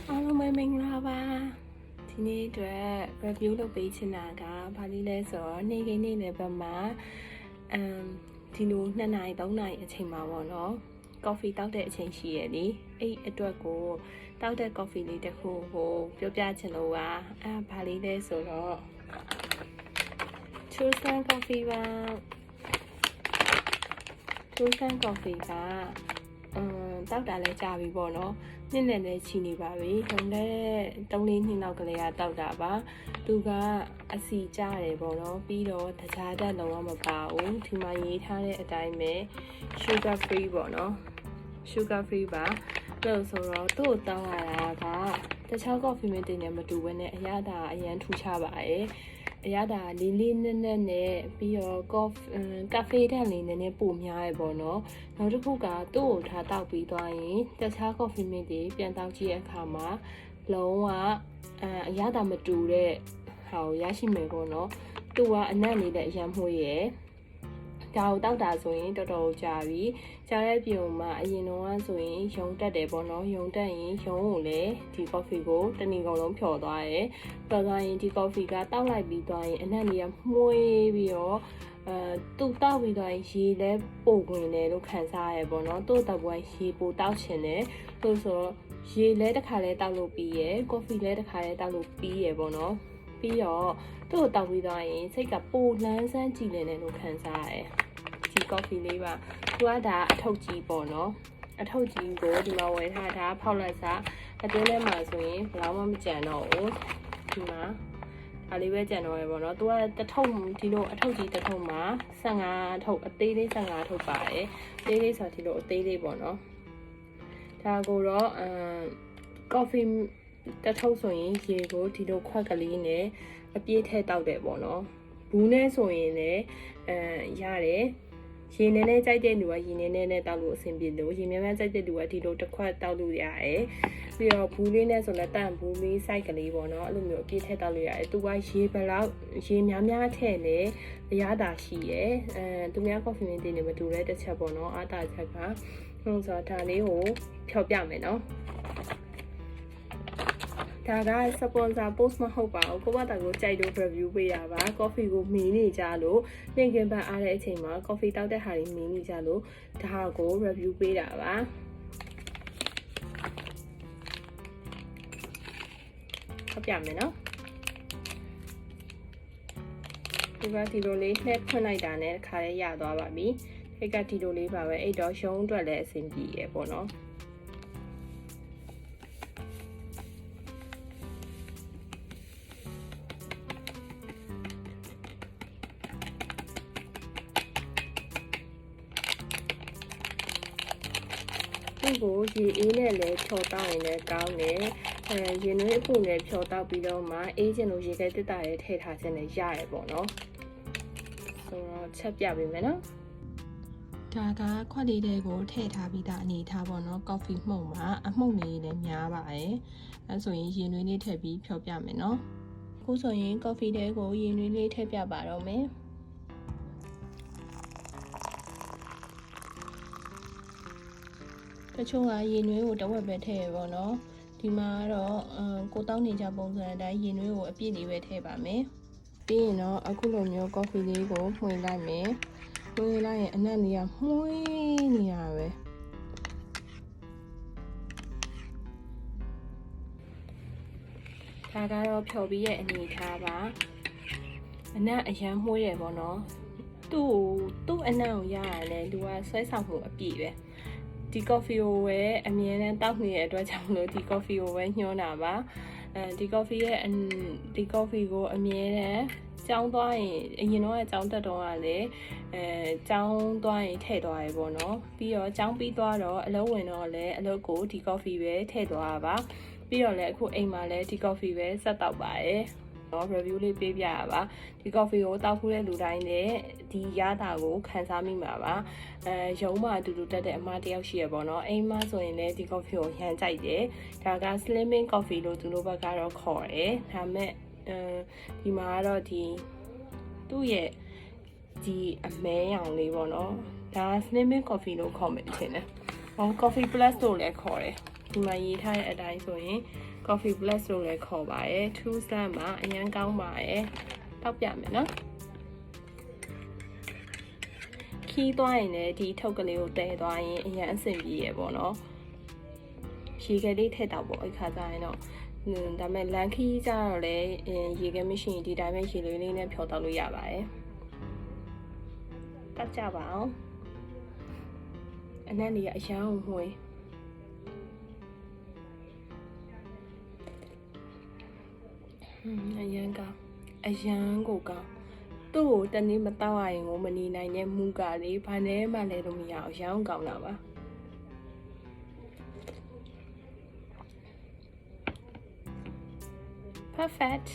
အားလုံးပဲမင်္ဂလာပါဒီနေ့အတွက် review လုပ်ပေးချင်တာကဘာလို့လဲဆိုတော့နေ့ကိန်းနေ့လည်းဘက်မှာဒီလို2နာရီ3နာရီအချိန်မှာပေါ့နော် coffee တောက်တဲ့အချိန်ရှိရလေအဲ့အတွက်ကိုတောက်တဲ့ coffee လေးတစ်ခုကိုပြောပြချင်လို့ပါဘာလေးလဲဆိုတော့ Chosen coffee ပါ Chosen coffee ကတောက်တာလည်းကြာပြီပေါ့နော်နှစ်နဲ့လည်းချီနေပါပြီ။ဒါနဲ့3-4နှစ်လောက်ကလေးကတောက်တာပါ။သူကအစီကျတယ်ပေါ့နော်။ပြီးတော့တခြားတက်လုံးဝမပါဘူး။ဒီမှာရေးထားတဲ့အတိုင်းပဲ sugar free ပေါ့နော်။ sugar free ပါ။လို့ဆိုတော့သူ့ကိုတောက်ရတာကတခြား coffee မတင်နဲ့မတူဘဲနဲ့အရသာအရန်ထူးခြားပါတယ်။အရသာလေးလေးနက်နက်နဲ့ပြီးတော့ကာဖေတန်လေးနည်းနည်းပိုများရပေါ့နော်နောက်တစ်ခုကသူ့ကိုထားတောက်ပြီးသွားရင်တခြား coffee mate တွေပြန်တောက်ကြည့်တဲ့အခါမှာလုံးဝအရသာမတူတဲ့ဟာကိုရရှိမယ်ပေါ့နော်သူကအနံ့လေးနဲ့အရန်မှုရယ်ဒါကိုတောက်တာဆိုရင်တော်တော်ကြာပြီကြာတဲ့ပြုံမှာအရင်တော့ဆိုရင်ရုံတက်တယ်ပေါ့နော်ရုံတက်ရင်ရုံကိုလည်းဒီ coffee ကိုတနည်းကုန်လုံးဖြော်သွားတယ်ဖြော်သွားရင်ဒီ coffee ကတောက်လိုက်ပြီးသွားရင်အနံ့လေးကမှုေးပြီးတော့သူ့တောက်ပြီးသွားရင်ရေလည်းပိုဝင်တယ်လို့ခံစားရပေါ့နော်သူ့တောက်ပွဲရေပိုတောက်ချင်တယ်ဆိုတော့ရေလည်းတစ်ခါလဲတောက်လို့ပြီးရယ် coffee လည်းတစ်ခါလဲတောက်လို့ပြီးရယ်ပေါ့နော်ပြီးတော့သူ့ကိုတောက်ပြီးသွားရင်စိတ်ကပိုလန်းဆန်းကြည်လင်တယ်လို့ခံစားရတယ်ဒီ coffee လေးပါသူကဒါအထုပ်ကြီးပေါ့နော်အထုပ်ကြီးကိုဒီမှာဝယ်ထားတာဖောက်လိုက်စားအတွင်းထဲမှာဆိုရင်ဘယ်တော့မှမကြံတော့ဘူးဒီမှာဒါလေးပဲကြံတော့ရပေါ့နော်သူကတစ်ထုပ်ဒီလိုအထုပ်ကြီးတစ်ထုပ်မှာ15ထုပ်အသေးလေး15ထုပ်ပါတယ်အသေးလေးဆိုတော့ဒီလိုအသေးလေးပေါ့နော်ဒါကိုတော့coffee တစ်ထုပ်ဆိုရင်ရေကိုဒီလိုခွက်ကလေးနဲ့အပြည့်ထည့်တောက်တယ်ပေါ့နော်ဘူးနဲ့ဆိုရင်လည်းရတယ်ရေနည်းနည်းကြိုက်တဲ့လူကရေနည်းနည်းနဲ့တောက်လို့အဆင်ပြေလို့ရေများများကြိုက်တဲ့လူကဒီလိုတစ်ခွက်တောက်လို့ရတယ်ပြီးတော့ဘူးလေးနဲ့ဆိုလည်းတန့်ဘူးလေး size ကလေးပေါ့နော်အဲ့လိုမျိုးအပြည့်ထည့်တောက်လို့ရတယ်သူကရေဘလောက်ရေများများထည့်လေအရသာရှိရယ်သူများ coffee မင်းတင်နေမတူတဲ့တစ်ချက်ပေါ့နော်အားသာချက်ကဟုတ်ဆိုတော့ဒါလေးကိုဖြောပြမယ်နော်ဒါက sponsor post မဟုတ်ပါဘူးကိုကတာကိုကြိုက်လို့ review ပေးတာပါ coffee ကိုမီးနေကြလို့နှင်ကင်ပန်းအားတဲ့အချိန်မှာ coffee တောက်တဲ့ဟာတွေမီးနေကြလို့ဒါကို review ပေးတာပါဟုတ်ပြမယ်နော်ဒီကဒီလိုလေးနှက်ဖွင့်လိုက်တာနဲ့ခါလေးရသွားပါပြီခေတ်ကဒီလိုလေးပါပဲအဲ့တော့ရုံးအတွက်လည်းအဆင်ပြေရပေါ့နော်ဒီကိုရေအေးနဲ့လည်းဖြော်တောက်ရင်လည်းကောင်းတယ်ရေနွေးအပူနဲ့ဖြော်တောက်ပြီးတော့မှအေးချင်လို့ရေခဲတက်တာလည်းထည့်ထားခြင်းလည်းရတယ်ပေါ့နော်ဆိုတော့ချက်ပြပေးမယ်နော်ဒါကခွက်လေးတွေကိုထည့်ထားပြီးသားအနေထားပေါ့နော် coffee မှုန့်မှာအမှုန့်လေးလည်းများပါတယ်အဲဆိုရင်ရေနွေးလေးထည့်ပြီးဖြော်ပြမယ်နော်အခုဆိုရင် coffee တွေကိုရေနွေးလေးထည့်ပြပါတော့မယ်တချို့ကရေနွေးကိုတဝက်ပဲထည့်ရပေါ့နော်ဒီမှာတော့ကိုတောင်းနေကြပုံစံအတိုင်းရေနွေးကိုအပြည့်လေးပဲထည့်ပါမယ်ပြီးရင်တော့အခုလိုမျိုး coffee လေးကိုမှွေလိုက်မယ်မှွေလိုက်ရင်အနံ့လေးကမှွေးနေရပဲဒါကတော့ဖြော်ပြီးရဲ့အနေထားပါအနံ့အရန်မှွေးတယ်ပေါ့နော်သူ့အနံ့ကိုရရတယ်လူကဆွဲဆောင်မှုအပြည့်ပဲဒီ coffee ကိုပဲအမြဲတမ်းတောက်နေတဲ့အတွက်ကြောင့်လို့ဒီ coffee ကိုပဲညှိုးတာပါဒီ coffee ရဲ့ဒီ coffee ကိုအမြဲတမ်းကျောင်းသွားရင်အရင်တော့ကျောင်းတက်တော့ကလည်းကျောင်းသွားရင်ထည့်သွားရပေါ့နော်ပြီးတော့ကျောင်းပြီးသွားတော့အလုပ်ဝင်တော့လည်းအလုပ်ကိုဒီ coffee ပဲထည့်သွားပါပြီးတော့လည်းအခုအိမ်မှာလည်းဒီ coffee ပဲဆက်တောက်ပါတယ်တော့ review လေးပေးပြရပါဒီ coffee ကိုတောက်ခုတဲ့လူတိုင်းလည်းဒီရတာကိုခံစားမိမှာပါရုံးမှာအတူတူတက်တဲ့အမတယောက်ရှိရပေါ့နော်အိမ်မှာဆိုရင်လည်းဒီ coffee ကိုရမ်းကြိုက်တယ်ဒါက slimming coffee လို့သူတို့ဘက်ကတော့ခေါ်တယ်ဒါမဲ့ဒီမှာကတော့ဒီသူ့ရဲ့ဒီအမဲရောင်လေးပေါ့နော်ဒါ slimming coffee လို့ခေါ်မယ်ထင်တယ်coffee plus လို့လည်းခေါ်တယ် ဒီမှာရေးထားတဲ့အတိုင်းဆိုရင် coffee plus လို့လည်းခေါ်ပါတယ်2 cent မှာအရင်ကောင်းပါတယ်တောက်ပြမယ်နော်ခီးသွားရင်လည်းဒီထုတ်ကလေးကိုတည်သွားရင်အရင်အဆင်ပြေရပေါ့နော်ရေခဲလေးထည့်တော့ပေါ့အဲ့ခါကျရင်တော့ဒါပေမဲ့လန်ခီးကြတော့လေရေခဲမရှိရင်ဒီတိုင်းပဲရေလေးလေးနဲ့ဖြောတောက်လို့ရပါတယ်တောက်ကြပါအောင်အနံ့လေးကအရန်ကိုမှွေးအရန်ကိုကောင်းသူ့ကိုတနေ့မတောက်ရရင်ကိုမနေနိုင်တဲ့မူကလေးဘာနဲ့မှလည်းတော့မရအောင်ရောင်းကောင်းတာပါ perfect